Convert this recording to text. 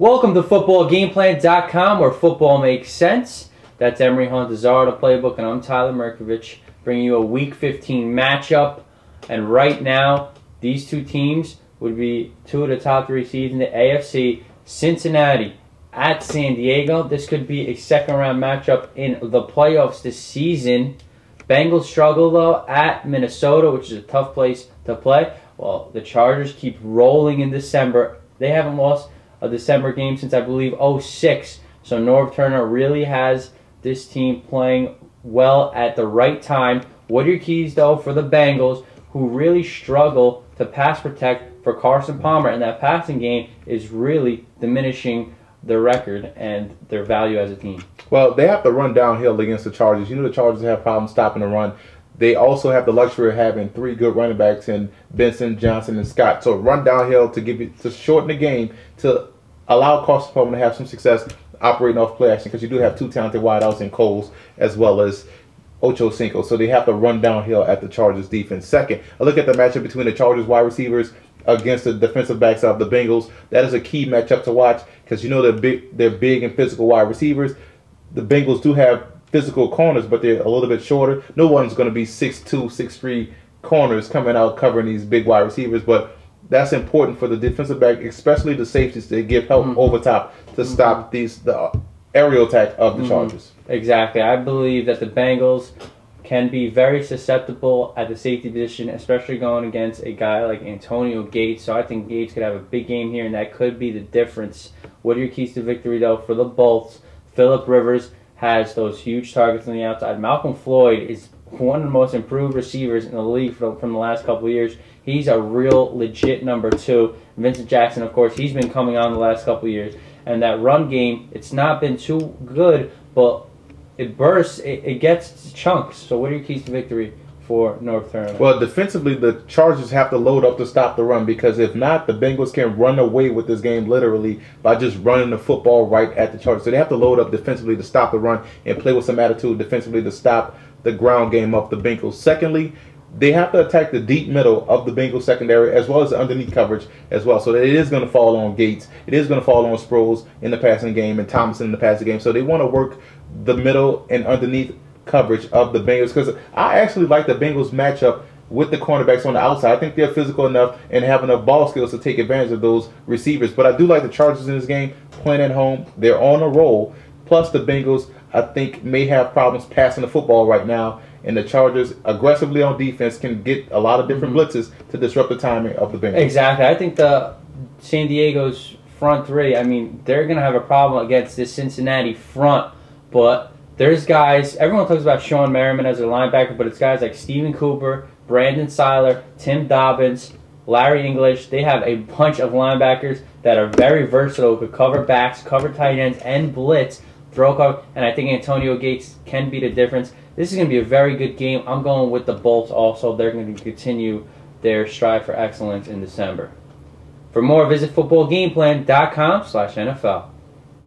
Welcome to footballgameplan.com, where football makes sense. That's Emery Hunt, the czar of the playbook, and I'm Tyler Merkovich, bringing you a Week 15 matchup. And right now, these two teams would be two of the top three seeds in the AFC. Cincinnati at San Diego. This could be a second-round matchup in the playoffs this season. Bengals struggle, though, at Minnesota, which is a tough place to play. Well, the Chargers keep rolling in December. They haven't lost a December game since, I believe, 2006. So Norv Turner really has this team playing well at the right time. What are your keys, though, for the Bengals, who really struggle to pass protect for Carson Palmer? And that passing game is really diminishing their record and their value as a team. Well, they have to run downhill against the Chargers. You know the Chargers have problems stopping the run. They also have the luxury of having three good running backs in Benson, Johnson, and Scott. So run downhill to shorten the game, to allow Carson Palmer to have some success operating off play action, because you do have two talented wideouts in Coles as well as Ocho Cinco. So they have to run downhill at the Chargers defense. Second, a look at the matchup between the Chargers wide receivers against the defensive backs of the Bengals. That is a key matchup to watch, because you know they're big and physical wide receivers. The Bengals do have physical corners, but they're a little bit shorter. No one's going to be 6'2", 6'3" corners coming out covering these big wide receivers, but that's important for the defensive back, especially the safeties, to give help over top to stop the aerial attack of the Chargers. Exactly. I believe that the Bengals can be very susceptible at the safety position, especially going against a guy like Antonio Gates. So I think Gates could have a big game here, and that could be the difference. What are your keys to victory, though, for the Bolts? Phillip Rivers has those huge targets on the outside. Malcolm Floyd is one of the most improved receivers in the league from the last couple of years. He's a real legit number two. Vincent Jackson, of course, he's been coming on the last couple of years. And that run game, it's not been too good, but it bursts, it gets chunks. So what are your keys to victory for North Turner? Well, defensively, the Chargers have to load up to stop the run, because if not, the Bengals can run away with this game literally by just running the football right at the Chargers. So they have to load up defensively to stop the run and play with some attitude defensively to stop the ground game of the Bengals. Secondly, they have to attack the deep middle of the Bengals secondary as well as the underneath coverage as well. So it is going to fall on Gates. It is going to fall on Sproles in the passing game and Thomason in the passing game. So they want to work the middle and underneath coverage of the Bengals, because I actually like the Bengals matchup with the cornerbacks on the outside. I think they're physical enough and have enough ball skills to take advantage of those receivers. But I do like the Chargers in this game, playing at home. They're on a roll. Plus the Bengals, I think, may have problems passing the football right now, and the Chargers aggressively on defense can get a lot of different blitzes to disrupt the timing of the Bengals. Exactly. I think the San Diego's front three, I mean, they're going to have a problem against this Cincinnati front, but there's guys, everyone talks about Sean Merriman as a linebacker, but it's guys like Stephen Cooper, Brandon Seiler, Tim Dobbins, Larry English. They have a bunch of linebackers that are very versatile, could cover backs, cover tight ends, and blitz, throw cover, and I think Antonio Gates can be the difference. This is going to be a very good game. I'm going with the Bolts also. They're going to continue their strive for excellence in December. For more, visit footballgameplan.com/NFL.